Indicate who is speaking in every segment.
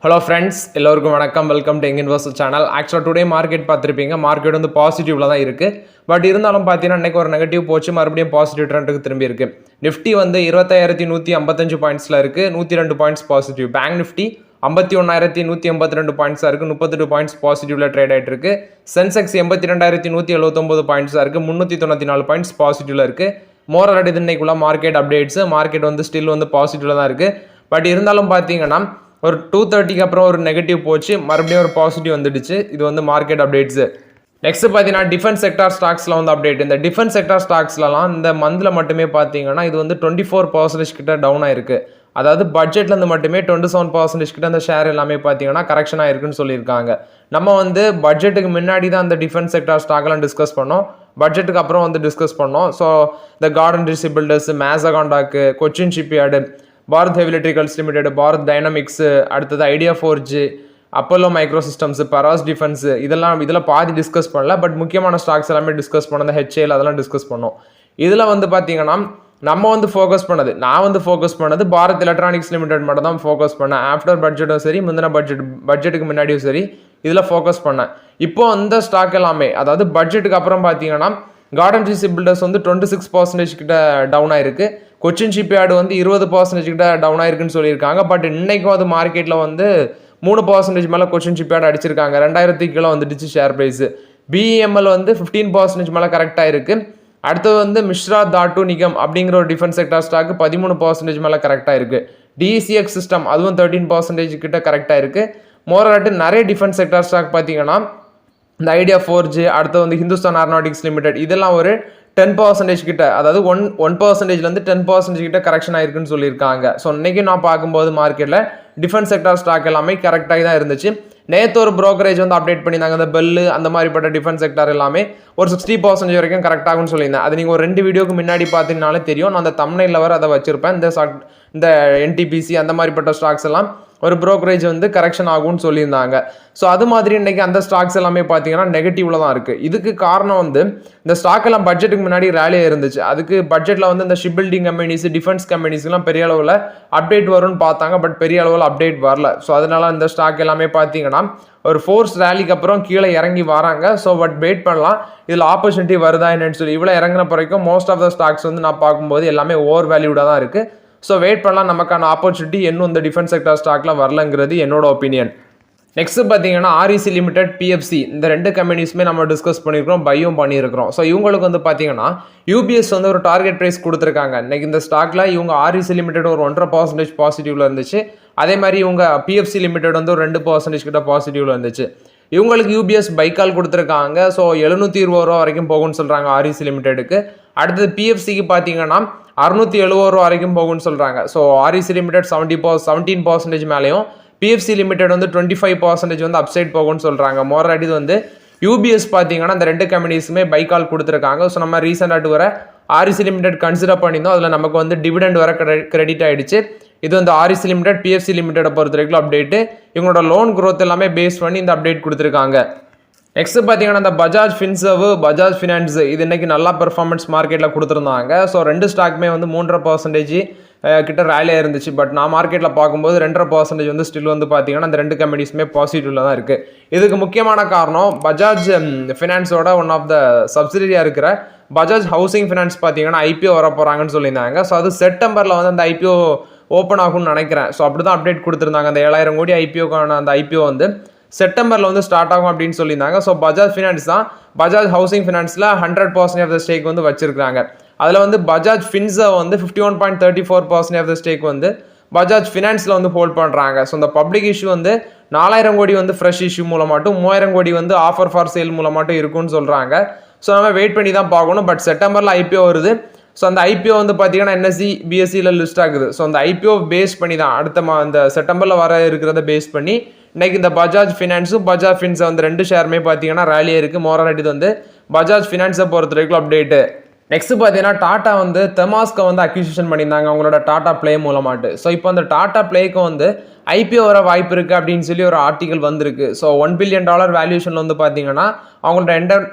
Speaker 1: Hello friends, எல்லோருக்கும் வணக்கம். Welcome to young investor channel. ஆக்சுவலாக டுடே மார்க்கெட் பார்த்துருப்பீங்க. மார்க்கெட் வந்து பாசிட்டிவ்ல தான் இருக்குது. பட் இருந்தாலும் பார்த்தீங்கன்னா இன்றைக்கி ஒரு நெகட்டிவ் போச்சு, மறுபடியும் பாசிட்டிவ் ட்ரெண்டுக்கு திரும்பி இருக்குது. நிஃப்டி வந்து 25,155 பாயிண்ட்ஸில் இருக்குது, 102 பாயிண்ட்ஸ் பாசிட்டிவ். பேங்க் நிஃப்டி 51,182 பாயிண்ட்ஸாக இருக்குது, 38 பாயிண்ட்ஸ் பாசிட்டிவ்ல ட்ரேட் ஆகிட்டு இருக்கு. சென்செக்ஸ் 82,179 பாயிண்ட்ஸாக இருக்குது, 394 பாயிண்ட்ஸ் பாசிட்டிவ்ல இருக்குது. மோரல் இது இன்னைக்குள்ள மார்க்கெட் அப்டேட்ஸ். மார்க்கெட் வந்து ஸ்டில் வந்து பாசிட்டிவ்ல தான் இருக்குது. பட் இருந்தாலும் பார்த்தீங்கன்னா ஒரு 2:30க்கு அப்புறம் ஒரு நெகட்டிவ் போச்சு, மறுபடியும் ஒரு பாசிட்டிவ் வந்துடுச்சு. இது வந்து மார்க்கெட் அப்டேட்ஸு. நெக்ஸ்ட் பார்த்தீங்கன்னா டிஃபென்ஸ் செக்டார் ஸ்டாக்ஸில் வந்து அப்டேட். இந்த டிஃபென்ஸ் செக்டார் ஸ்டாக்ஸ்லாம் இந்த மந்தில் மட்டுமே பார்த்தீங்கன்னா இது வந்து 24% கிட்ட டவுன் ஆயிருக்கு. அதாவது பட்ஜெட்லேருந்து மட்டுமே 27% கிட்ட அந்த ஷேர் எல்லாமே பார்த்தீங்கன்னா கரெக்ஷன் ஆயிருக்குன்னு சொல்லியிருக்காங்க. நம்ம வந்து பட்ஜெட்டுக்கு முன்னாடி தான் அந்த டிஃபென்ஸ் செக்டார் ஸ்டாக்லாம் டிஸ்கஸ் பண்ணோம், பட்ஜெட்டுக்கு அப்புறம் வந்து டிஸ்கஸ் பண்ணோம். ஸோ இந்த கார்டன் டிசி பில்டர்ஸ், மேசகாண்டாக்கு, Cochin shipyard, Bharat heavy electricals limited, Bharat dynamics, அடுத்தது idea forge, Apollo micro systems, Paras defence, இதெல்லாம் பாதி டிஸ்கஸ் பண்ணல. பட் முக்கியமான ஸ்டாக்ஸ் எல்லாமே டிஸ்கஸ் பண்ணோம். ஹெச்ஏஎல் அதெல்லாம் டிஸ்கஸ் பண்ணோம். இதில் வந்து பார்த்தீங்கன்னா நம்ம வந்து நான் வந்து ஃபோக்கஸ் பண்ணது பாரத் எலக்ட்ரானிக்ஸ் லிமிடெட் மட்டும் தான் ஃபோக்கஸ் பண்ணேன். ஆஃப்டர் பட்ஜெட்டும் சரி, முந்தின பட்ஜெட்டுக்கு முன்னாடியும் சரி இதில் ஃபோக்கஸ் பண்ணேன். இப்போ அந்த ஸ்டாக் எல்லாமே, அதாவது பட்ஜெட்டுக்கு அப்புறம் பார்த்தீங்கன்னா கார்டன் டிசி பில்டர்ஸ் வந்து 26% கிட்ட டவுன் ஆயிருக்கு. கொச்சின் ஷிப்யார்டு வந்து 20% கிட்ட டவுன் ஆயிருக்குன்னு சொல்லியிருக்காங்க. பட் இன்னைக்கும் அது மார்க்கெட்டில் வந்து 3% மேலே கொச்சின் ஷிப்யார்டு அடிச்சிருக்காங்க. 2000 கிலோ வந்துடுச்சு ஷேர் ப்ரைஸ். பிஇஎம்எல் வந்து 15% மேலே கரெக்டாக இருக்குது. அடுத்தது வந்து மிஸ்ரா தாட்டு நிகம் அப்படிங்கிற ஒரு டிஃபென்ஸ் செக்டார் ஸ்டாக்கு 13% மேலே கரெக்டாக இருக்குது. டிசிஎக்ஸ் சிஸ்டம் அதுவும் 13% கிட்ட கரெக்டாக இருக்குது. மோரலாட்டு நிறைய டிஃபென்ஸ் செக்டார் ஸ்டாக் பார்த்தீங்கன்னா இந்த ஐடியா ஃபோர்ஜ், அடுத்து வந்து ஹிந்துஸ்தான் ஏரோநாட்டிக்ஸ் லிமிடெட், இதெல்லாம் ஒரு 10% கிட்ட, அதாவது 1%லேருந்து 10% கிட்ட கரெக்ஷன் ஆயிருக்குன்னு சொல்லியிருக்காங்க. ஸோ இன்னைக்கு நான் பார்க்கும்போது மார்க்கெட்டில் டிஃபென்ஸ் செக்டார் ஸ்டாக் எல்லாமே கரெக்டாக தான் இருந்துச்சு. நேற்று ஒரு ப்ரோக்கரேஜ் வந்து அப்டேட் பண்ணியிருந்தாங்க. அந்த பெல்லு அந்த மாதிரிப்பட்ட டிஃபென்ஸ் செக்டார் எல்லாமே ஒரு 60% வரைக்கும் கரெக்டாகும்னு சொல்லியிருந்தேன். அது நீங்கள் ஒரு 2 வீடியோக்கு முன்னாடி பார்த்தீங்கனாலே தெரியும். நான் அந்த தம்ப்நெயில்ல வர அதை வச்சிருப்பேன். இந்த என்டிபிசி அந்த மாதிரிப்பட்ட ஸ்டாக்ஸ் எல்லாம் ஒரு ப்ரோக்கரேஜ் வந்து கரெக்ஷன் ஆகும்னு சொல்லியிருந்தாங்க. ஸோ அது மாதிரி இன்றைக்கி அந்த ஸ்டாக்ஸ் எல்லாமே பார்த்தீங்கன்னா நெகட்டிவ்ல தான் இருக்குது. இதுக்கு காரணம் வந்து இந்த ஸ்டாக் எல்லாம் பட்ஜெட்டுக்கு முன்னாடி ரேலியாக இருந்துச்சு. அதுக்கு பட்ஜெட்டில் வந்து இந்த ஷிப் பில்டிங் கம்பெனிஸ், டிஃபென்ஸ் கம்பெனிஸ்லாம் பெரிய அளவில் அப்டேட் வரும்னு பார்த்தாங்க. பட் பெரிய அளவில் அப்டேட் வரல. ஸோ அதனால இந்த ஸ்டாக் எல்லாமே பார்த்தீங்கன்னா ஒரு ஃபோர்ஸ் ரேலிக்கு அப்புறம் கீழே இறங்கி வராங்க. ஸோ பட் வெயிட் பண்ணலாம், இதில் ஆப்பர்ச்சுனிட்டி வருதா என்னன்னு சொல்லி. இவ்வளோ இறங்கின பிறக்கும் மோஸ்ட் ஆஃப் த ஸ்டாக்ஸ் வந்து நான் பார்க்கும்போது எல்லாமே ஓவர் வேல்யூடாக தான் இருக்குது. ஸோ வெயிட் பண்ணலாம், நமக்கான ஆப்பர்ச்சுனிட்டி இன்னும் இந்த டிஃபென்ஸ் செக்டார் ஸ்டாக்லாம் வரலங்கிறது என்னோட ஒப்பீனியன். நெக்ஸ்ட் பார்த்தீங்கன்னா ஆர்இசி லிமிடெட், பிஎஃப்சி, இந்த 2 கம்பெனிஸுமே நம்ம டிஸ்கஸ் பண்ணியிருக்கிறோம், பையும் பண்ணியிருக்கிறோம். ஸோ இவங்களுக்கு வந்து பார்த்தீங்கன்னா யூபிஎஸ் வந்து ஒரு டார்கெட் ப்ரைஸ் கொடுத்துருக்காங்க. இன்னைக்கு இந்த ஸ்டாக்ல இவங்க ஆர்இசி லிமிடெட் ஒரு 1.5% பாசிட்டிவ்ல இருந்துச்சு. அதே மாதிரி இவங்க பிஎஃப்சி லிமிடெட் வந்து ஒரு 2% கிட்ட பாசிட்டிவ்ல இருந்துச்சு. இவங்களுக்கு யூபிஎஸ் பைக்கால் கொடுத்துருக்காங்க. ஸோ 720 ரூபா வரைக்கும் போகும்னு சொல்கிறாங்க ஆர்இசி லிமிடெடுக்கு. அடுத்தது பிஎஃப்சிக்கு பார்த்தீங்கன்னா 670 ரூபா வரைக்கும் போகும்னு சொல்கிறாங்க. ஸோ ஆர்இசி லிமிடெட் 17% மேலேயும், பிஎஃப்சி லிமிடெட் வந்து 25% வந்து அப்சைட் போகும்னு சொல்கிறாங்க. மோரலாட்டி இது வந்து யூபிஎஸ் பார்த்தீங்கன்னா இந்த 2 கம்பெனிஸுமே பைக்கால் கொடுத்துருக்காங்க. ஸோ நம்ம ரீசெண்டாக வர ஆர்இசி லிமிடெட் கன்சிடர் பண்ணியிருந்தோம். அதில் நமக்கு வந்து டிவிடெண்ட் வர கிரெடிட் ஆகிடுச்சு. இது வந்து ஆர்இசி லிமிடெட், பிஎஃப்சி லிமிடெட்டை பொறுத்த வரைக்கும் அப்டேட்டு. இவங்களோட லோன் க்ரோத் எல்லாமே பேஸ் பண்ணி இந்த அப்டேட் கொடுத்துருக்காங்க. நெக்ஸ்ட் பார்த்தீங்கன்னா இந்த பஜாஜ் ஃபின்சர்வ், பஜாஜ் ஃபினான்ஸ், இது இன்னைக்கு நல்லா பெர்ஃபார்மன்ஸ் மார்க்கெட்டில் கொடுத்துருந்தாங்க. ஸோ 2 ஸ்டாக்குமே வந்து 3.5% கிட்ட ரேலியாக இருந்துச்சு. பட் நான் மார்க்கெட்டில் பார்க்கும்போது 2.5% வந்து ஸ்டில் வந்து பார்த்தீங்கன்னா இந்த 2 கம்பெனிஸுமே பாசிட்டிவ்ல தான் இருக்குது. இதுக்கு முக்கியமான காரணம் பஜாஜ் ஃபினான்ஸோட ஒன் ஆஃப் த சப்சிடியாக இருக்கிற பஜாஜ் ஹவுசிங் ஃபினான்ஸ் பார்த்தீங்கன்னா ஐபிஓ வர போகிறாங்கன்னு சொல்லியிருந்தாங்க. ஸோ அது செப்டம்பரில் வந்து அந்த ஐபிஓ ஓப்பன் ஆகும்னு நினைக்கிறேன். ஸோ அப்படி தான் அப்டேட் கொடுத்துருந்தாங்க. அந்த 7,000 கோடி ஐபிஓக்கான அந்த ஐபிஓ வந்து செப்டம்பரில் வந்து ஸ்டார்ட் ஆகும் அப்படின்னு சொல்லியிருந்தாங்க. ஸோ பஜாஜ் ஃபினான்ஸ் தான் பஜாஜ் ஹவுசிங் ஃபினான்ஸில் 100% ஆஃப் த ஸ்டேக் வந்து வச்சிருக்காங்க. அதில் வந்து பஜாஜ் ஃபின்சர்வ் வந்து 51.34% ஆஃப் த ஸ்டேக் வந்து பஜாஜ் ஃபினான்ஸில் வந்து ஹோல்ட் பண்ணுறாங்க. ஸோ இந்த பப்ளிக் இஷ்யூ வந்து 4,000 கோடி வந்து ஃப்ரெஷ் இஷ்யூ மூலமாட்டும், 3,000 கோடி வந்து ஆஃபர் ஃபார் சேல் மூலமாட்டும் இருக்குன்னு சொல்கிறாங்க. ஸோ நம்ம வெயிட் பண்ணி தான் பார்க்கணும். பட் செப்டம்பரில் ஐபிஓ வருது. ஸோ அந்த ஐபிஓ வந்து பார்த்தீங்கன்னா என்எஸ்சி, பிஎஸ்சியில் லிஸ்ட் ஆகுது. ஸோ அந்த ஐபிஓ பேஸ் பண்ணி தான் இந்த செப்டம்பரில் வர இருக்கிறத பேஸ் பண்ணி இன்னைக்கு இந்த பஜாஜ் ஃபினான்ஸும் பஜாஜ் ஃபின்ஸ் வந்து 2 ஷேருமே பார்த்தீங்கன்னா ரேலியாக இருக்குது. மோரலாட்டி இது வந்து பஜாஜ் ஃபினான்ஸை பொறுத்த வரைக்கும் அப்டேட்டு. நெக்ஸ்ட் பார்த்தீங்கன்னா டாடா வந்து தெமாஸ்கை வந்து அக்யூசிஷன் பண்ணியிருந்தாங்க அவங்களோட டாடா பிளே மூலமாட்டு. ஸோ இப்போ அந்த டாடா பிளேக்கு வந்து ஐபிஓ வர வாய்ப்பு இருக்குது அப்படின்னு சொல்லி ஒரு ஆர்டிகல் வந்திருக்கு. ஸோ $1 பில்லியன் வேல்யூஷன் வந்து பார்த்தீங்கன்னா அவங்களோட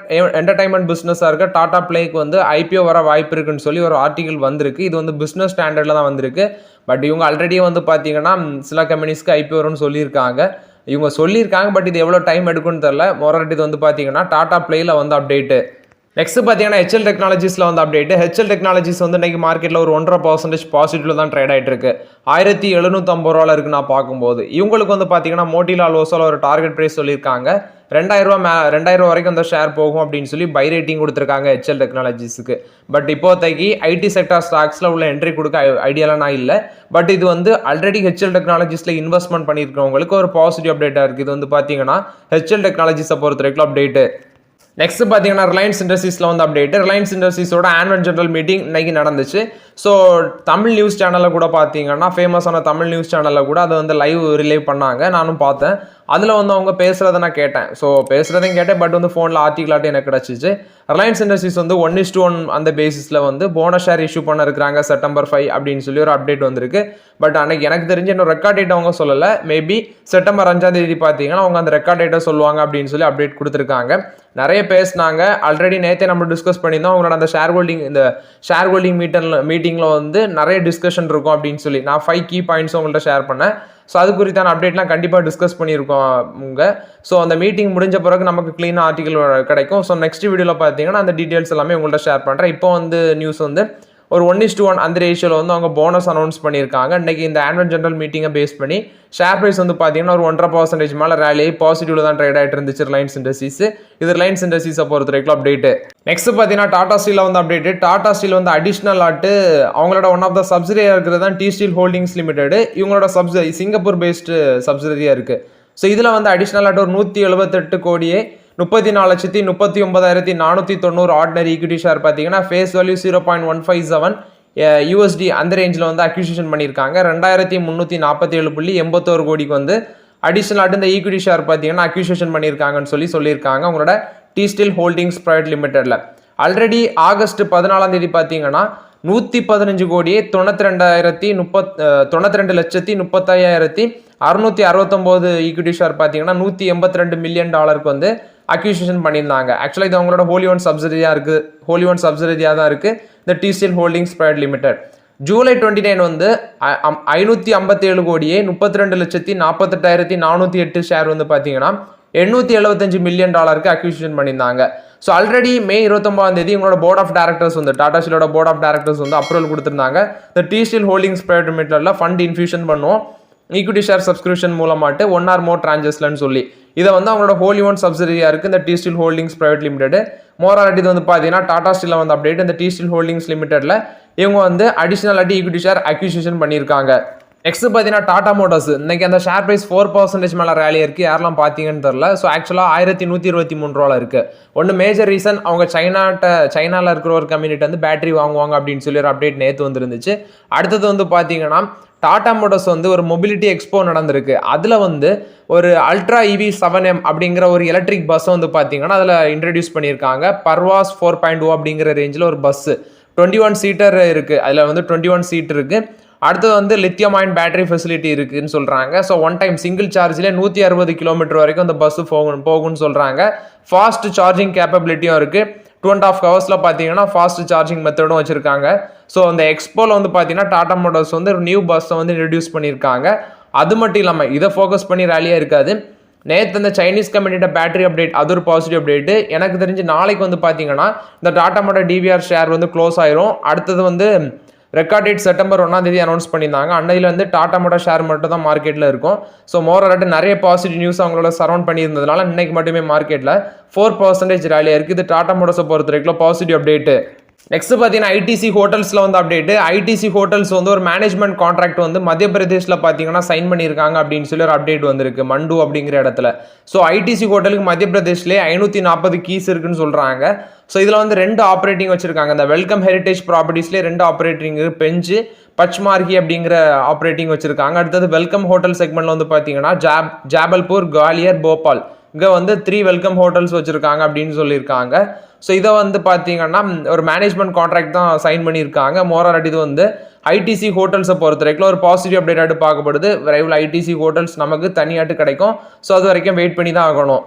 Speaker 1: என்டர்டைன்மெண்ட் பிஸ்னஸாக இருக்க டாடா பிளேக்கு வந்து ஐபிஓ வர வாய்ப்பு இருக்குன்னு சொல்லி ஒரு ஆர்டிகல் வந்திருக்கு. இது வந்து பிஸ்னஸ் ஸ்டாண்டர்டில் தான் வந்திருக்கு. பட் இவங்க ஆல்ரெடி வந்து பார்த்தீங்கன்னா சில கம்பெனிஸ்க்கு ஐபிஓ வரும்னு சொல்லியிருக்காங்க. பட் இது எவ்வளோ டைம் எடுக்குன்னு தெரில. மொரட்டி இது வந்து பார்த்தீங்கன்னா டாடா பிளேயில் வந்து அப்டேட்டு. நெக்ஸ்ட் பார்த்தீங்கன்னா HL டெக்னாலஜிஸில் வந்து அப்டேட். HL டெக்னாலஜிஸ் வந்து இன்னைக்கு மார்க்கெட்டில் ஒரு 1.5% பாசிட்டிவ்ல தான் ட்ரேட் ஆகிட்டு இருக்கு. 1750 இருக்கு நான் பார்க்கும்போது. இவங்களுக்கு வந்து பார்த்தீங்கன்னா மோட்டிலால் ஓசால ஒரு டார்கெட் ப்ரைஸ் சொல்லியிருக்காங்க. $2,000 வரைக்கும் அந்த ஷேர் போகும் அப்படின்னு சொல்லி பை ரேட்டிங் கொடுத்துருக்காங்க HL டெக்னாலஜிஸுக்கு. பட் இப்போதைக்கு ஐடி செக்டார் ஸ்டாக்ஸில் உள்ள என்ட்ரி கொடுக்க ஐடியாலாம் நான் இல்லை. பட் இது வந்து ஆல்ரெடி HL டெக்னாலஜிஸில் இன்வெஸ்ட்மெண்ட் பண்ணியிருக்கிறவங்களுக்கு ஒரு பாசிட்டிவ் அப்டேட்டாக இருக்குது. இது வந்து பார்த்தீங்கன்னா HL டெக்னாலஜிஸை பொறுத்த வரைக்கும் அப்டேட்டு. நெக்ஸ்ட் பார்த்தீங்கன்னா ரிலையன்ஸ் இண்டஸ்ட்ரீஸில் வந்து அப்டேட். ரிலையன்ஸ் இண்டஸ்ட்ரீஸோட ஆனுவல் ஜெனரல் மீட்டிங் இன்னைக்கு நடந்துச்சு. ஸோ தமிழ் நியூஸ் சேனலில் கூட பார்த்தீங்கன்னா ஃபேமஸான தமிழ் நியூஸ் சேனலில் கூட அதை வந்து லைவ் ரிலே பண்ணாங்க. நானும் பார்த்தேன். அதில் வந்து அவங்க பேசுகிறத நான் கேட்டேன். ஸோ பேசுகிறதையும் கேட்டேன். பட் வந்து ஃபோனில் ஆர்டிகலாட்டி எனக்கு கிடச்சிச்சு. ரிலையன்ஸ் இண்டஸ்ட்ரீஸ் வந்து 1:1 அந்த பேசிஸில் வந்து போனஸ் ஷேர் இஷ்யூ பண்ண இருக்கிறாங்க செப்டம்பர் 5 அப்படின்னு சொல்லி ஒரு அப்டேட் வந்திருக்கு. பட் அன்னைக்கு எனக்கு தெரிஞ்சு இன்னும் ரெக்கார்ட் டேட் அவங்க சொல்லலை. மேபி செப்டம்பர் 5 பார்த்தீங்கன்னா அவங்க அந்த ரெக்கார்ட் டேட்டை சொல்லுவாங்க அப்படின்னு சொல்லி அப்டேட் கொடுத்துருக்காங்க. நிறைய பேசினாங்க. ஆல்ரெடி நேற்றே நம்ம டிஸ்கஸ் பண்ணியிருந்தோம். அவங்களோட அந்த ஷேர் ஹோல்டிங் மீட்டிங்கில் வந்து நிறைய டிஸ்கஷன் இருக்கும் அப்படின்னு சொல்லி நான் 5 கீ பாயிண்ட்ஸ் உங்கள்கிட்ட ஷேர் பண்ணேன். ஸோ அது குறித்தான அப்டேட்லாம் கண்டிப்பாக டிஸ்கஸ் பண்ணியிருக்கோம். ஸோ அந்த மீட்டிங் முடிஞ்ச பிறகு நமக்கு க்ளீனாக ஆர்டிகல் கிடைக்கும். ஸோ நெக்ஸ்ட் வீடியோவில் பார்த்தீங்கன்னா அந்த டீட்டெயில்ஸ் எல்லாமே உங்கள்கிட்ட ஷேர் பண்ணுறேன். இப்போ வந்து நியூஸ் வந்து ஒரு 1:1 அந்த ரேஷியோவில் வந்து அவங்க போனஸ் அனௌன்ஸ் பண்ணியிருக்காங்க. இன்றைக்கி இந்த ஆனுவல் ஜெனரல் மீட்டிங்கை பேஸ் பண்ணி ஷேர் ப்ரைஸ் வந்து பார்த்தீங்கன்னா ஒரு 1.5% மேலே ரேலி பாசிட்டிவ்ல தான் ட்ரேட் ஆகிட்டு இருந்துச்சு ரிலையன்ஸ் இண்டஸ்ட்ரீஸ். இது ரிலையன்ஸ் இண்டஸ்ட்ரீஸை பொறுத்த வரைக்கும் அப்டேட்டு. நெக்ஸ்ட் பார்த்தீங்கன்னா டாடா ஸ்டீல் வந்து அப்டேட்டு. டாடா ஸ்டீல் வந்து அடிஷ்னல் ஆட்டு அவங்களோட ஒன் ஆஃப் த சப்சிடரியாக இருக்கிறது தான் டி ஸ்டீல் ஹோல்டிங்ஸ் லிமிடெட். இவங்களோட சிங்கப்பூர் பேஸ்டு சப்சிடரியாக இருக்குது. ஸோ இதில் வந்து அடிஷ்னல் ஆட்டு ஒரு 178 கோடியே 34,39,490 ஆர்டினரி ஈக்விட்டி ஷேர் பார்த்தீங்கன்னா ஃபேஸ் வேல்யூ 0.157 USD அந்த ரேஞ்சில் வந்து அக்யூசிஷன் பண்ணியிருக்காங்க. 2,347.81 கோடிக்கு வந்து அடிஷ்னலாக இந்த ஈக்விட்டி ஷேர் பார்த்தீங்கன்னா அக்யூசிஷன் பண்ணியிருக்காங்கன்னு சொல்லியிருக்காங்க அவங்களோட டி ஸ்டீல் ஹோல்டிங்ஸ் பிரைவேட் லிமிடெட்ல. ஆல்ரெடி ஆகஸ்ட் 14 பார்த்தீங்கன்னா 115 கோடியே 92,35,669 ஈக்விட்டி ஷேர் பார்த்தீங்கன்னா $182 மில்லியன் வந்து அக்யூசிஷன் பண்ணியிருந்தாங்க. ஆக்சுவலாக இது அவங்களோட ஹோலி ஒன் சப்சிடரியாக தான் இருக்குது இந்த T steel holdings private limited. July 29 வந்து 557 கோடியே 32,48,408 ஷேர் வந்து பார்த்தீங்கன்னா $875 மில்லியன் அக்யூசிஷன் பண்ணியிருந்தாங்க. ஸோ ஆல்ரெடி மே 29 இவங்களோட போர்ட் ஆஃப் டைரக்டர்ஸ் வந்து டாடா ஸ்டீலோட போர்ட் ஆஃப் டைரக்டர்ஸ் வந்து அப்ரூவல் கொடுத்துருந்தாங்க. இந்த டி ஸ்டீல் ஹோல்டிங்ஸ் பிரைவேட் லிமிடெட்ல ஃபண்ட் இன்ஃபியூஷன் பண்ணுவோம் ஈக்விட்டி ஷேர் சப்ஸ்கிரிப்ஷன் மூலமாட்டு 1 or more டிரான்சாக்ஷன்ஸ்னு சொல்லி இதை வந்து அவங்களோட ஹோலி ஒன் சப்சிடரியாக இருக்குது இந்த T steel holdings private limited. மோராலிட்டி இது வந்து பார்த்தீங்கன்னா டாடா ஸ்டீலில் வந்து அப்டேட். இந்த டி ஸ்டீல் ஹோல்டிங்ஸ் லிமிடெட்ல இவங்க வந்து அடிஷனல் ஈக்விட்டி ஷேர் அக்யூசிஷன் பண்ணியிருக்காங்க. நெக்ஸ்ட் பார்த்தீங்கன்னா டாடா மோட்டார்ஸ் இன்னைக்கு அந்த ஷேர் ப்ரைஸ் 4% மேலே ரேலி இருக்குது. யாரெல்லாம் பார்த்தீங்கன்னு தெரில. ஸோ ஆக்சுவலாக $1,123 இருக்குது. ஒன்று மேஜர் ரீசன் அவங்க சைனாவில் இருக்கிற ஒரு கம்யூனிட்டி வந்து பேட்டரி வாங்குவாங்க அப்படின்னு சொல்லி ஒரு அப்டேட் நேற்று வந்துருந்துச்சு. அடுத்தது வந்து பார்த்தீங்கன்னா டாடா மோட்டார்ஸ் வந்து ஒரு மொபிலிட்டி எக்ஸ்போ நடந்திருக்கு. அதில் வந்து ஒரு அல்ட்ரா EV 7M அப்படிங்கிற ஒரு எலக்ட்ரிக் பஸ் வந்து பார்த்தீங்கன்னா அதில் இன்ட்ரடியூஸ் பண்ணியிருக்காங்க. பர்வாஸ் 4.0 அப்படிங்கிற ரேஞ்சில் ஒரு பஸ்ஸு 21 சீட்டர் இருக்குது. அதில் வந்து 21 சீட் இருக்குது. அடுத்தது வந்து லித்தியம் அயன் பேட்டரி ஃபெசிலிட்டி இருக்குன்னு சொல்கிறாங்க. ஸோ ஒன் டைம் சிங்கிள் சார்ஜில் 160 கிலோமீட்டர் வரைக்கும் அந்த பஸ்ஸு போகும்னு சொல்கிறாங்க. ஃபாஸ்ட் சார்ஜிங் கேப்பபிலிட்டியும் இருக்குது. 2.5 hours பார்த்தீங்கன்னா ஃபாஸ்ட் சார்ஜிங் மெத்தடும் வச்சுருக்காங்க. ஸோ அந்த எக்ஸ்போவில் வந்து பார்த்தீங்கன்னா டாடா மோட்டார்ஸ் வந்து ஒரு நியூ பஸ்ஸை வந்து இன்ட்ரடியூஸ் பண்ணியிருக்காங்க. அது மட்டும் இல்லாமல் இதை ஃபோக்கஸ் பண்ணி ரேலியாக இருக்காது. நேற்று இந்த சைனீஸ் கம்பெனியோட பேட்டரி அப்டேட் அது ஒரு பாசிட்டிவ் அப்டேட்டு. எனக்கு தெரிஞ்சு நாளைக்கு வந்து பார்த்தீங்கன்னா இந்த டாடா மோட்டார் DVR ஷேர் வந்து க்ளோஸ் ஆயிரும். அடுத்தது வந்து ரெக்கார்ட் டேட் செப்டம்பர் 1 அனௌன்ஸ் பண்ணியிருந்தாங்க. அன்னையில் வந்து டாடா மோட்டார் ஷேர் மட்டும் தான் மார்க்கெட்டில் இருக்கும். ஸோ மோராலிட்டி நிறைய பாசிட்டிவ் நியூஸ் அவங்களோட சரௌண்ட் பண்ணியிருந்ததுனால இன்னைக்கு மட்டுமே மார்க்கெட்டில் 4% ரேலியாக இருக்குது. இது டாடா மோட்டார்ஸை பொறுத்த வரைக்கும் பாசிட்டிவ் அப்டேட்டு. நெக்ஸ்ட் பார்த்தீங்கன்னா ஐடிசி ஹோட்டல்ஸில் வந்து அப்டேட்டு. ஐடிசி ஹோட்டல்ஸ் வந்து ஒரு மேனேஜ்மெண்ட் கான்ட்ராக்ட் வந்து மத்திய பிரதேஷில் பார்த்தீங்கன்னா சைன் பண்ணியிருக்காங்க அப்படின்னு சொல்லி ஒரு அப்டேட் வந்திருக்கு மண்டு அப்படிங்கிற இடத்துல. ஸோ ஐடிசி ஹோட்டலுக்கு மத்திய பிரதேஷ்லேயே 540 கீஸ் இருக்குன்னு சொல்கிறாங்க. ஸோ இதில் வந்து 2 ஆப்ரேட்டிங் வச்சுருக்காங்க. இந்த வெல்கம் ஹெரிட்டேஜ் ப்ராப்பர்ட்டிஸ்லேயே 2 ஆப்ரேட்டிங் பெஞ்சு பச்மார்கி அப்படிங்கிற ஆப்ரேட்டிங் வச்சுருக்காங்க. அடுத்தது வெல்கம் ஹோட்டல் செக்மெண்ட்டில் வந்து பார்த்தீங்கன்னா ஜாபல்பூர், குவாலியர், போபால் இங்கே வந்து 3 வெல்கம் ஹோட்டல்ஸ் வச்சுருக்காங்க அப்படின்னு சொல்லியிருக்காங்க. ஸோ இதை வந்து பார்த்தீங்கன்னா ஒரு மேனேஜ்மெண்ட் கான்ட்ராக்ட் தான் சைன் பண்ணியிருக்காங்க. மோராட் இது வந்து ஐடிசி ஹோட்டல்ஸை பொறுத்த வரைக்கும் ஒரு பாசிட்டிவ் அப்டேட்டாக பார்க்கப்படுது. விரைவில் ஐடிசி ஹோட்டல்ஸ் நமக்கு தனியாட்டு கிடைக்கும். ஸோ அது வரைக்கும் வெயிட் பண்ணி தான் ஆகணும்.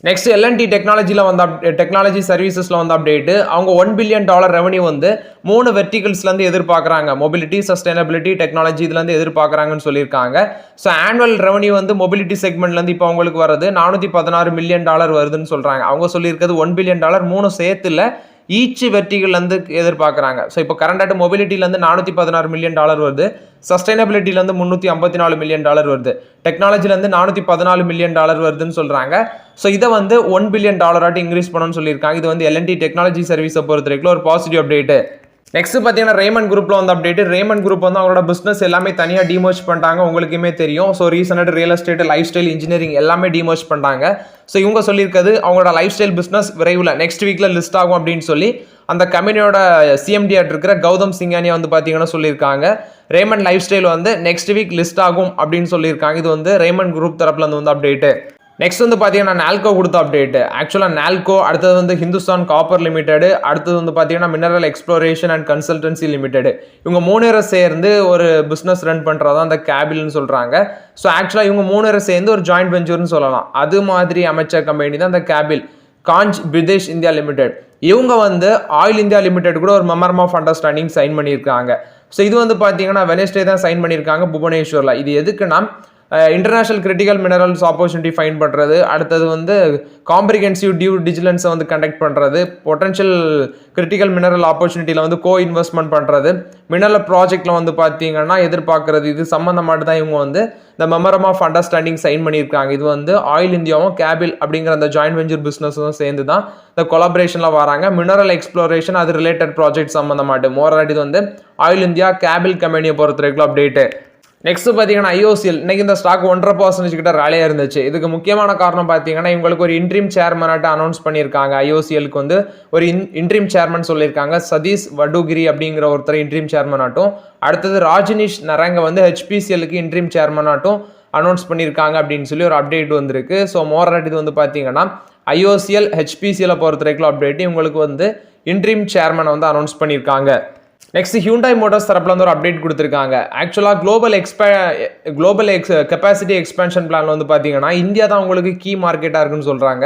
Speaker 1: நெக்ஸ்ட் எல்என்டி டெக்னாலஜியில் வந்து டெக்னாலஜி சர்வீசஸில் வந்து அப்டேட்டு. அவங்க $1 பில்லியன் ரெவன்யூ வந்து 3 வெர்டிகல்ஸ்லேருந்து எதிர்பார்க்குறாங்க. மொபிலிட்டி, சஸ்டைனபிலிட்டி, டெக்னாலஜி இதுலேருந்து எதிர்பார்க்குறாங்கன்னு சொல்லியிருக்காங்க. ஸோ ஆனுவல் ரெவன்யூ வந்து மொபிலிட்டி செக்மெண்ட்லேருந்து இப்போ அவங்களுக்கு வருது $416 மில்லியன் வருதுன்னு சொல்கிறாங்க. அவங்க சொல்லியிருக்கிறது $1 பில்லியன் 3 சேர்த்துல ஈச் வெர்டிகல்லேருந்து எதிர்பார்க்குறாங்க. ஸோ இப்போ கரண்டாட்டு மொபிலிட்டிலேருந்து $416 மில்லியன் வருது, சஸ்டைனபிலிட்டிலேருந்து $354 மில்லியன் வருது, டெக்னாலஜிலேருந்து $414 மில்லியன் வருதுன்னு சொல்கிறாங்க. ஸோ இதை வந்து $1 பில்லியன் இன்க்ரீஸ் பண்ணணும்னு சொல்லியிருக்காங்க. இது வந்து எல்என்டி டெக்னாலஜி சர்வீஸை பொறுத்த வரைக்கும் ஒரு பாசிட்டிவ் அப்டேட்டு. நெக்ஸ்ட் பார்த்தீங்கன்னா ரேமண்ட் குரூப்பில் வந்து அப்டேட். ரேமண்ட் குரூப் வந்து அவங்களோட பிஸ்னஸ் எல்லாமே தனியாக டிமர்ஜ் பண்ணிட்டாங்க. உங்களுக்குமே தெரியும். ஸோ ரீசெண்டாக real estate, life style, engineering எல்லாமே டிமர்ஜ் பண்ணிட்டாங்க. ஸோ இவங்க சொல்லியிருக்கிறது அவங்களோட லைஃப் ஸ்டைல் பிஸ்னஸ் விரைவில் நெக்ஸ்ட் வீக்கில் லிஸ்ட் ஆகும் அப்படின்னு சொல்லி அந்த கம்பெனியோட சிஎம்டிஆர் இருக்கிற கௌதம் சிங்கானியா வந்து பார்த்தீங்கன்னா சொல்லியிருக்காங்க. ரேமண்ட் லைஃப் ஸ்டைல் வந்து நெக்ஸ்ட் வீக் லிஸ்ட் ஆகும் அப்படின்னு சொல்லியிருக்காங்க. இது வந்து ரேமண்ட் குரூப் தரப்புல இருந்து வந்து அப்டேட்டு. நெக்ஸ்ட் வந்து பார்த்தீங்கன்னா நால்கோ கொடுத்த அப்டேட். ஆக்சுவலாக நால்கோ, அடுத்தது வந்து ஹிந்துஸ்தான் காப்பர் லிமிடெட், அடுத்தது வந்து பார்த்தீங்கன்னா mineral exploration and consultancy limited. இவங்க 3 பேரை சேர்ந்து ஒரு பிஸ்னஸ் ரன் பண்ணுறதா அந்த கேபில்னு சொல்கிறாங்க. ஸோ ஆக்சுவலாக இவங்க 3 பேரை சேர்ந்து ஒரு ஜாயிண்ட் வெஞ்சர்னு சொல்லலாம். அது மாதிரி அமைச்ச கம்பெனி தான் அந்த கேபில், காஞ்ச் பிதேஷ் இந்தியா லிமிடெட். இவங்க வந்து ஆயில் இந்தியா லிமிடெட் கூட ஒரு மெமரம் ஆஃப் அண்டர்ஸ்டாண்டிங் சைன் பண்ணியிருக்காங்க. ஸோ இது வந்து பார்த்தீங்கன்னா வெனஸ்டே தான் சைன் பண்ணியிருக்காங்க புவனேஸ்வரில். இது எதுக்குன்னா international critical minerals opportunity fine பண்ணுறது, அடுத்தது வந்து காம்ப்ரிஹென்சிவ் டியூ டிஜிலன்ஸை வந்து கண்டக்ட் பண்ணுறது, பொட்டன்ஷியல் கிரிட்டிக்கல் மினரல் ஆப்பர்ச்சுனிட்டியில் வந்து கோ இன்வெஸ்ட்மெண்ட் பண்ணுறது, மினரல் ப்ராஜெக்டில் வந்து பார்த்தீங்கன்னா எதிர்பார்க்குறது, இது சம்மந்தமாட்டு தான் இவங்க வந்து இந்த மெமரம் ஆஃப் அண்டர்ஸ்டாண்டிங் சைன் பண்ணியிருக்காங்க. இது வந்து ஆயில் இந்தியாவும் கேபில் அப்படிங்கிற அந்த ஜாயிண்ட் வெஞ்சர் பிஸ்னஸும் சேர்ந்து தான் இந்த கொலாபரேஷனில் வராங்க. மினரல் எக்ஸ்ப்ளோரேஷன் அது ரிலேட்டட் ப்ராஜெக்ட் சம்மந்தமாட்டு மோராட் இது வந்து ஆயில் இந்தியா கேபில் கம்பெனியை பொறுத்த வரைக்கும் அப்டேட்டு. நெக்ஸ்ட் பார்த்தீங்கன்னா ஐஓசிஎல், இன்னைக்கு இந்த ஸ்டாக் 1.5% கிட்ட ரேலியாக இருந்துச்சு. இதுக்கு முக்கியமான காரணம் பார்த்தீங்கன்னா இவங்களுக்கு ஒரு இன்ட்ரீம் சேர்மனாட்டு அனௌன்ஸ் பண்ணியிருக்காங்க. ஐஓசிஎலுக்கு வந்து ஒரு இன்ட்ரீம் சேர்மன் சொல்லியிருக்காங்க. சதீஷ் வடுகிரி அப்படிங்கிற ஒருத்தர் இன்ட்ரீம் சேர்மனாட்டும், அடுத்தது ராஜினிஷ் நரங்க வந்து ஹெச்பிசிஎலுக்கு இன்ட்ரீம் சேர்மனாட்டும் அனௌன்ஸ் பண்ணியிருக்காங்க அப்படின்னு சொல்லி ஒரு அப்டேட் வந்திருக்கு. ஸோ மோராட் இது வந்து பார்த்தீங்கன்னா ஐஓசிஎல், ஹெச்பிசிஎலை பொறுத்த வரைக்கும் அப்டேட், இவங்களுக்கு வந்து இன்ட்ரீம் சேர்மனை வந்து அனௌன்ஸ் பண்ணியிருக்காங்க. நெக்ஸ்ட் ஹியூண்டாய் மோட்டார்ஸ் தரப்புல வந்து ஒரு அப்டேட் கொடுத்துருக்காங்க. ஆக்சுவலாக குளோபல் கெப்பாசிட்டி எக்ஸ்பேன்ஷன் பிளான் வந்து பார்த்தீங்கன்னா இந்தியா தான் உங்களுக்கு கீ மார்க்கெட்டாக இருக்குன்னு சொல்கிறாங்க.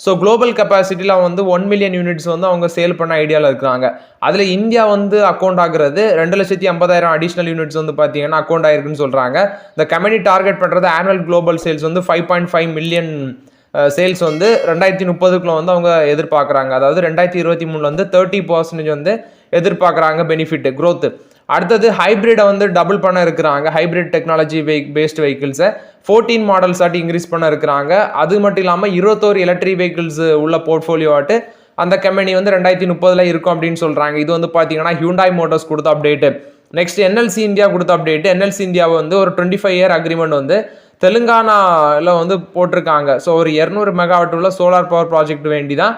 Speaker 1: ஸோ குளோபல் கெப்பாசிட்டியில் வந்து 1 மில்லியன் யூனிட்ஸ் வந்து அவங்க சேல் பண்ண ஐடியாவில் இருக்கிறாங்க. அதில் இந்தியா வந்து அக்கௌண்ட் ஆகுறது 2,50,000 அடிஷ்னல் யூனிட்ஸ் வந்து பார்த்தீங்கன்னா அக்கௌண்ட் ஆயிருக்குன்னு சொல்கிறாங்க. இந்த கம்பெனி டார்கெட் பண்ணுறது ஆனுவல் குளோபல் சேல்ஸ் வந்து 5.5 மில்லியன் சேல்ஸ் வந்து 2030 வந்து அவங்க எதிர்பார்க்குறாங்க. அதாவது 2023 வந்து 30% வந்து எதிர்பார்க்குறாங்க பெனிஃபிட் க்ரோத். அடுத்தது ஹைப்ரிடை வந்து டபுள் பண்ண இருக்கிறாங்க. ஹைப்ரிட் டெக்னாலஜி பேஸ்ட் வெஹிக்கிள்ஸை 14 மாடல்ஸ் ஆட்டி இன்க்ரீஸ் பண்ண இருக்கிறாங்க. அது மட்டும் இல்லாமல் 21 எலக்ட்ரிக் வெஹிக்கிள்ஸ் உள்ள போர்ட்ஃபோலியோ ஆட்டு அந்த கம்பெனி வந்து 2030 இருக்கும் அப்படின்னு சொல்கிறாங்க. இது வந்து பார்த்தீங்கன்னா ஹியூண்டாய் மோட்டார்ஸ் கொடுத்த அப்டேட்டு. நெக்ஸ்ட் என்எல்சி இந்தியா கொடுத்த அப்டேட். என்எல்சி இந்தியாவை வந்து ஒரு 25 இயர் அக்ரிமெண்ட் வந்து தெலுங்கானாவில் வந்து போட்டிருக்காங்க. ஸோ ஒரு 200 மெகாவாட் உள்ள சோலார் பவர் ப்ராஜெக்ட் வேண்டி தான்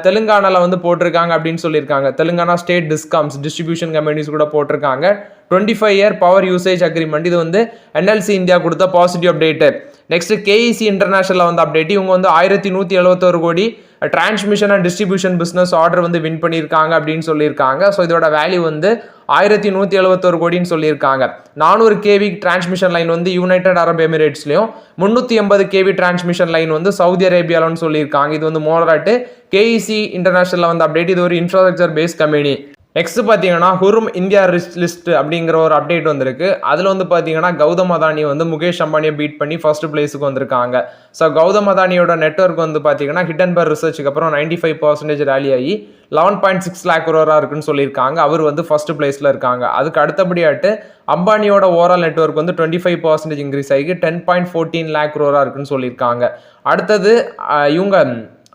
Speaker 1: தெலுங்கானாவில் வந்து போட்டிருக்காங்க அப்படின்னு சொல்லியிருக்காங்க. தெலுங்கானா ஸ்டேட் டிஸ்காம்ஸ் டிஸ்ட்ரிபியூஷன் கம்பெனிஸ் கூட போட்டிருக்காங்க 25 இயர் பவர் யூசேஜ் அக்ரிமெண்ட். இது வந்து என்எல்சி இந்தியா கொடுத்த positive update. Next KEC international வந்து அப்டேட். இவங்க வந்து 1171 கோடி transmission and distribution business order வந்து வின் பண்ணியிருக்காங்க அப்படின்னு சொல்லியிருக்காங்க. ஸோ இதோட வேல்யூ வந்து 1171 கோடின்னு சொல்லியிருக்காங்க. 400 கேவி டிரான்ஸ்மிஷன் லைன் வந்து யுனைடெட் அரப் எமிரேட்ஸ்லையும், 380 கேவி டிரான்ஸ்மிஷன் லைன் வந்து சவுதி அரேபியாலன்னு சொல்லியிருக்காங்க. இது வந்து மோராட் கேஇசி இன்டர்நேஷனல் வந்து அப்டேட். இது ஒரு இன்ஃப்ராஸ்ட்ரக்சர் பேஸ்ட் கம்பெனி. நெக்ஸ்ட் பார்த்தீங்கன்னா ஹுரும் இந்தியா ரிச் லிஸ்ட் அப்படிங்கிற ஒரு அப்டேட் வந்திருக்கு. அதில் வந்து பார்த்தீங்கன்னா கௌதம் அதானி வந்து முகேஷ் அம்பானியை பீட் பண்ணி ஃபர்ஸ்ட் பிளேஸுக்கு வந்திருக்காங்க. ஸோ கௌதம் அதானியோட நெட்வொர்க் வந்து பார்த்தீங்கன்னா ஹிடன்பர்க் ரிசர்ச்சுக்கு அப்புறம் 95% ரேலி ஆகி 11.6 lakh crore இருக்குன்னு சொல்லியிருக்காங்க. அவர் வந்து ஃபர்ஸ்ட் பிளேஸில் இருக்காங்க. அதுக்கு அடுத்தபடியாட்டு அம்பானியோட ஓவரால் நெட்வொர்க் வந்து 25% இன்க்ரீஸ் ஆகி 10.14 lakh crore இருக்குன்னு சொல்லியிருக்காங்க. அடுத்தது இவங்க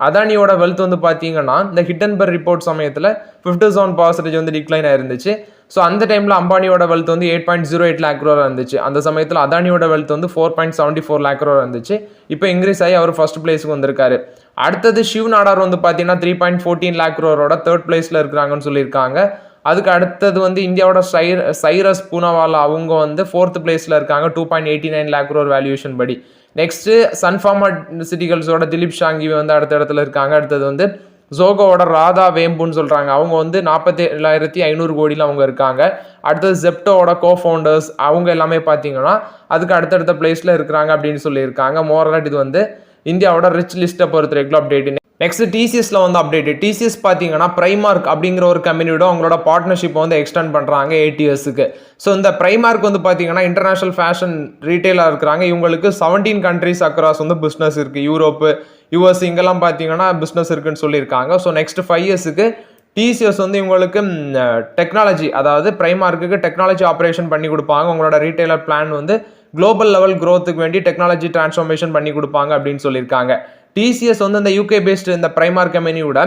Speaker 1: அதானியோட வெல்த் வந்து பார்த்தீங்கன்னா இந்த ஹிடன்பர்க் ரிப்போர்ட் சமயத்தில் 57% வந்து டிக்ளைன் ஆயிருந்துச்சு. ஸோ அந்த டைமில் அம்பானியோட வெல்த் வந்து 8.08 lakh crore இருந்துச்சு. அந்த சமயத்தில் அதானியோட வெல்த் வந்து 4.74 lakh crore இருந்துச்சு. இப்போ இன்க்ரீஸ் ஆகி அவர் ஃபர்ஸ்ட் பிளேஸுக்கு வந்திருக்காரு. அடுத்தது ஷிவ் நாடார் வந்து பார்த்தீங்கன்னா 3.14 lakh crore தேர்ட் பிளேஸில் இருக்கிறாங்கன்னு சொல்லியிருக்காங்க. அதுக்கு அடுத்தது வந்து இந்தியாவோட சைரஸ் பூனாவாலா அவங்க வந்து 4th பிளேஸில் இருக்காங்க 2.89 lakh crore வேல்யூஷன் படி. நெக்ஸ்ட்டு சன்ஃபார்மாசிட்டிகல்ஸோட திலீப் ஷாங்கி வந்து அடுத்த இடத்துல இருக்காங்க. அடுத்தது வந்து ஜோகோவோட ராதா வேம்புன்னு சொல்கிறாங்க, அவங்க வந்து 47,500 கோடியில் அவங்க இருக்காங்க. அடுத்தது ஜெப்டோவோட கோஃபவுண்டர்ஸ் அவங்க எல்லாமே பார்த்தீங்கன்னா அதுக்கு அடுத்தடுத்த பிளேஸில் இருக்கிறாங்க அப்படின்னு சொல்லியிருக்காங்க. மோரலட் இது வந்து இந்தியாவோட ரிச் லிஸ்ட்டை பொறுத்த வரைக்கும் அப்டேட். நெக்ஸ்ட் டிசிஎஸ்ல வந்து அப்டேட். டிசிஎஸ் பார்த்தீங்கன்னா பிரைமார்க் அப்படிங்கிற ஒரு கம்பெனியோட அவங்களோட பார்ட்னர்ஷிப் வந்து எக்ஸ்டெண்ட் பண்ணுறாங்க 8 இயர்ஸுக்கு. ஸோ இந்த பிரைமார்க் வந்து பார்த்தீங்கன்னா இன்டர்நேஷனல் ஃபேஷன் ரீட்டைலாக இருக்கிறாங்க. இவங்களுக்கு 17 கண்ட்ரிஸ் அக்ராஸ் வந்து பிஸ்னஸ் இருக்குது. யூரோப்பு, யூஎஸ் இங்கெல்லாம் பார்த்தீங்கன்னா பிஸ்னஸ் இருக்குன்னு சொல்லியிருக்காங்க. ஸோ நெக்ஸ்ட் 5 இயர்ஸுக்கு டிசிஎஸ் வந்து இவங்களுக்கு டெக்னாலஜி, அதாவது பிரைமார்க்கு டெக்னாலஜி ஆப்ரேஷன் பண்ணி கொடுப்பாங்க. உங்களோட ரீட்டைலர் பிளான் வந்து குளோபல் லெவல் க்ரோத்துக்கு வேண்டி டெக்னாலஜி டிரான்ஸ்ஃபார்மேஷன் பண்ணி கொடுப்பாங்க அப்படின்னு சொல்லியிருக்காங்க. டிசிஎஸ் வந்து இந்த யூகே பேஸ்டு இந்த பிரைமார்க் கம்பெனியோட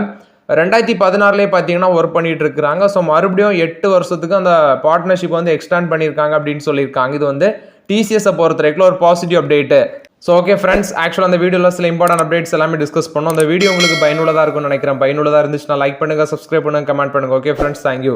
Speaker 1: 2016 பார்த்தீங்கன்னா ஒர்க் பண்ணிட்டு இருக்கிறாங்க. ஸோ மறுபடியும் 8 வருஷத்துக்கு அந்த பார்ட்னர்ஷிப் வந்து எக்ஸ்டெண்ட் பண்ணியிருக்காங்க அப்படின்னு சொல்லியிருக்காங்க. இது வந்து டிசிஎஸை பொறுத்த வரைக்கும் ஒரு positive update. So okay friends, ஆக்சுவலாக அந்த வீடியோவில் சில இம்பார்ட்டன்ட் அப்டேட்ஸ் எல்லாமே டிஸ்கஸ் பண்ணோம். அந்த வீடியோ உங்களுக்கு பயனுள்ளதாக இருக்கும்னு நினைக்கிறேன். பயனுள்ளதாக இருந்துச்சுன்னா லைக் பண்ணுங்கள், சப்ஸ்கிரைப் பண்ணுங்கள், கமெண்ட் பண்ணுங்கள். Okay friends, thank you.